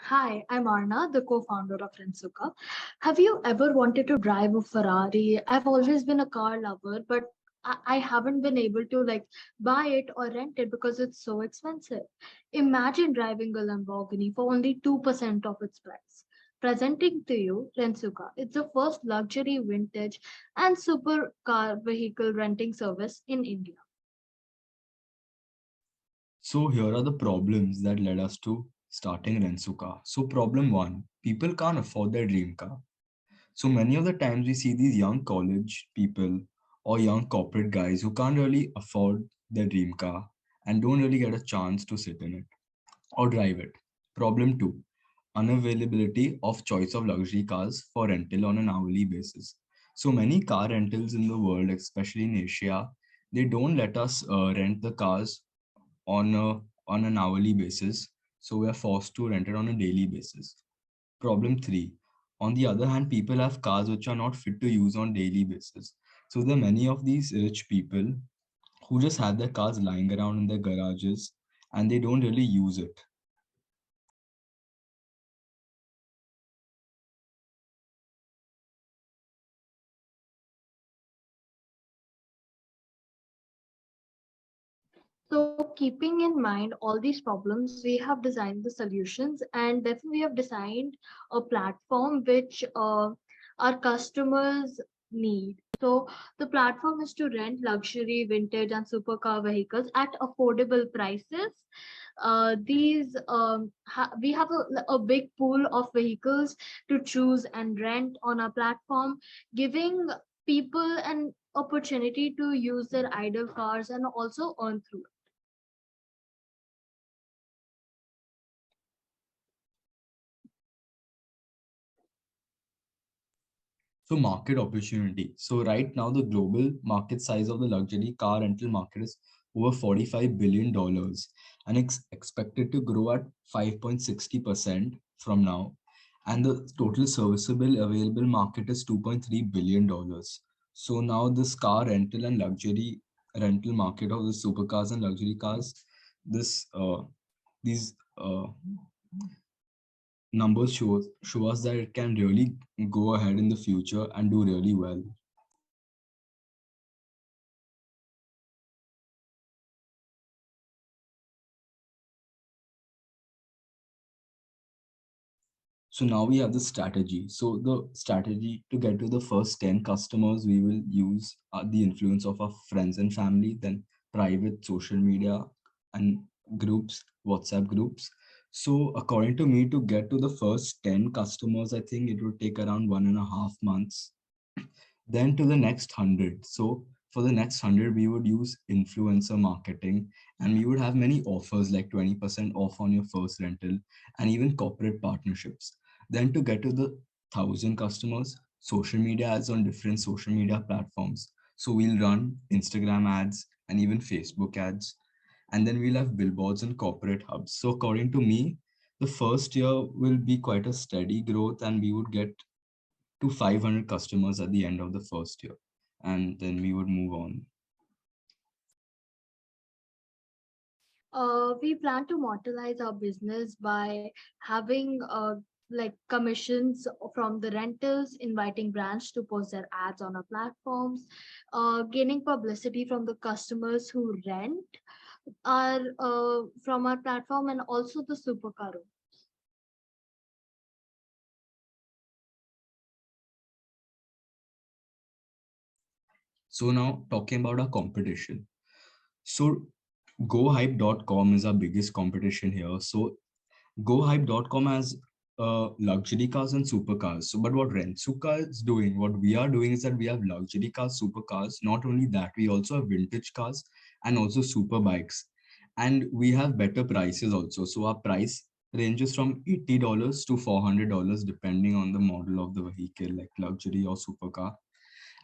Hi, I'm Aarna, the co-founder of Rensuca. Have you ever wanted to drive a Ferrari? I've always been a car lover, but I haven't been able to buy it or rent it because it's so expensive. Imagine driving a Lamborghini for only 2% of its price. Presenting to you Rensuca. It's the first luxury vintage and super car vehicle renting service in India. So here are the problems that led us to starting Rensuka. So problem one, people can't afford their dream car. So many of the times we see these young college people or young corporate guys who can't really afford their dream car and don't really get a chance to sit in it or drive it. Problem two, unavailability of choice of luxury cars for rental on an hourly basis. So many car rentals in the world, especially in Asia, they don't let us rent the cars on an hourly basis, so we are forced to rent it on a daily basis. Problem 3, on the other hand, people have cars which are not fit to use on daily basis. So there are many of these rich people who just have their cars lying around in their garages and they don't really use it. So, keeping in mind all these problems, we have designed the solutions, and definitely we have designed a platform which our customers need. So, the platform is to rent luxury, vintage, and supercar vehicles at affordable prices. We have a big pool of vehicles to choose and rent on our platform, giving people an opportunity to use their idle cars and also earn through. So market opportunity. So right now the global market size of the luxury car rental market is over $45 billion and it's expected to grow at 5.60% from now. And the total serviceable available market is $2.3 billion. So now this car rental and luxury rental market of the supercars and luxury cars, this these numbers show us that it can really go ahead in the future and do really well. So now we have the strategy. So the strategy to get to the first 10 customers, we will use the influence of our friends and family, then private social media and groups, WhatsApp groups. So according to me, to get to the first 10 customers, I think it would take around 1.5 months. Then to the next 100. So for the next 100, we would use influencer marketing and we would have many offers like 20% off on your first rental and even corporate partnerships. Then to get to the 1,000 customers, social media ads on different social media platforms. So we'll run Instagram ads and even Facebook ads. And then we'll have billboards and corporate hubs. So according to me, the first year will be quite a steady growth and we would get to 500 customers at the end of the first year. And then we would move on. We plan to monetize our business by having commissions from the rentals, inviting brands to post their ads on our platforms, gaining publicity from the customers who rent our from our platform, and also the supercar. So now talking about our competition. So GoHype.com is our biggest competition here. So GoHype.com has luxury cars and supercars. So, but what Rensuka is doing, what we are doing is that we have luxury cars, supercars. Not only that, we also have vintage cars and also super bikes. And we have better prices also. So our price ranges from $80 to $400 depending on the model of the vehicle, like luxury or supercar.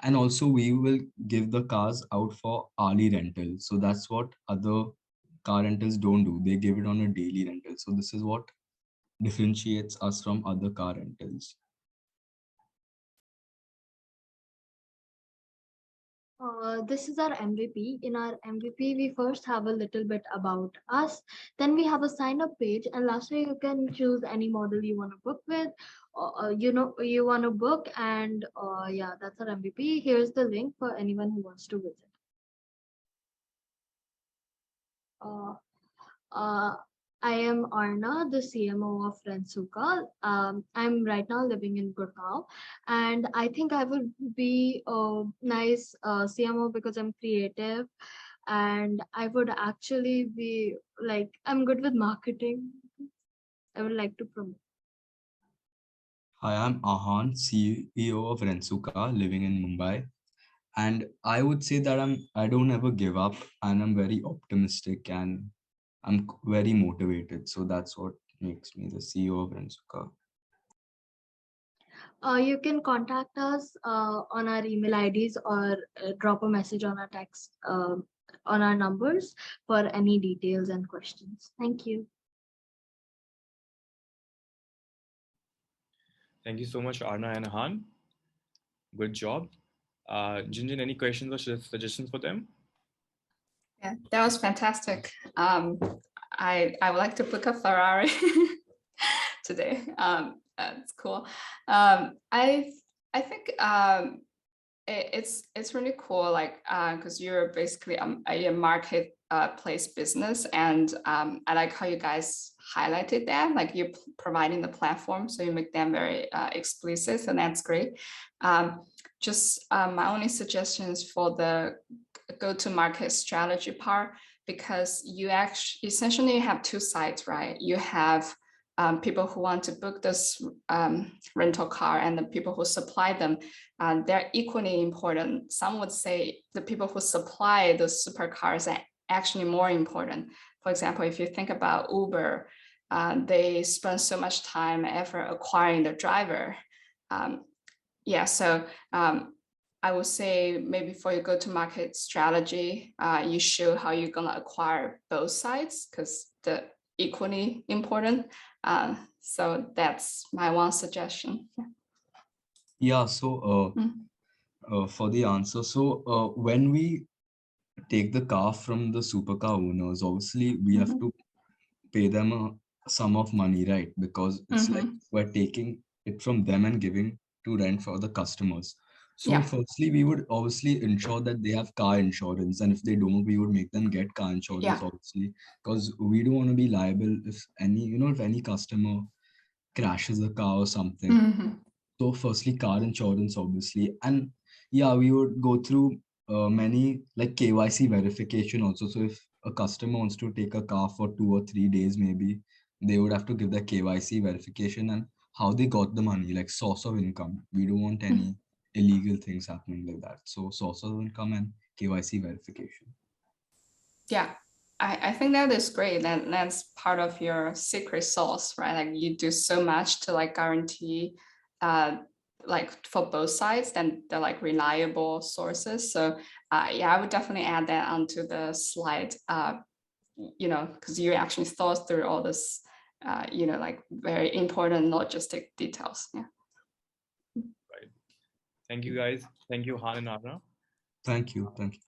And also we will give the cars out for hourly rental. So that's what other car rentals don't do. They give it on a daily rental. So this is what differentiates us from other car rentals. This is our MVP. In our MVP, we first have a little bit about us. Then we have a sign up page, and lastly, you can choose any model you want to book with. You want to book, and yeah, that's our MVP. Here's the link for anyone who wants to visit. Uh, uh, I am Aarna, the CMO of Rensuca. I'm right now living in Gurgaon, and I think I would be a nice CMO because I'm creative, and I would actually be like, I'm good with marketing. I would like to promote. Hi, I'm Ahaan, CEO of Rensuca, living in Mumbai. And I would say that I don't ever give up, and I'm very optimistic, and I'm very motivated. So that's what makes me the CEO of Rensuka. You can contact us on our email IDs or drop a message on our text on our numbers for any details and questions. Thank you. Thank you so much, Aarna and Ahaan. Good job. Jinjin, any questions or suggestions for them? Yeah, that was fantastic. I would like to book a Ferrari today. That's cool. I think it's really cool, like because you're basically a marketplace business, and I like how you guys highlighted that, like you're providing the platform, so you make them very explicit, and that's great. Just my only suggestions for the go-to-market strategy part, because you actually essentially have two sides, right? You have people who want to book this rental car and the people who supply them. They're equally important. Some would say the people who supply the supercars are actually more important. For example, if you think about Uber, they spend so much time and effort acquiring the driver. Yeah, so I would say maybe for your go-to-market strategy, you show how you're gonna acquire both sides, because they're equally important. So that's my one suggestion. Yeah, so for the answer, so when we take the car from the supercar owners, obviously we have to pay them a sum of money, right? Because it's like we're taking it from them and giving to rent for the customers. So Yeah. firstly, we would obviously ensure that they have car insurance, and if they don't, we would make them get car insurance, Yeah. obviously, because we don't want to be liable if if any customer crashes a car or something. So firstly, car insurance, obviously. And yeah, we would go through many like KYC verification also. So if a customer wants to take a car for 2 or 3 days, maybe they would have to give their KYC verification and how they got the money, like source of income. We don't want any illegal things happening like that. So source of income and KYC verification. Yeah, I think that is great. That's part of your secret sauce, right? Like you do so much to like guarantee like for both sides, then they're like reliable sources. So yeah, I would definitely add that onto the slide, because you actually thought through all this, like very important logistic details. Yeah. Right. Thank you guys. Thank you, Han and Aarna. Thank you. Thank you.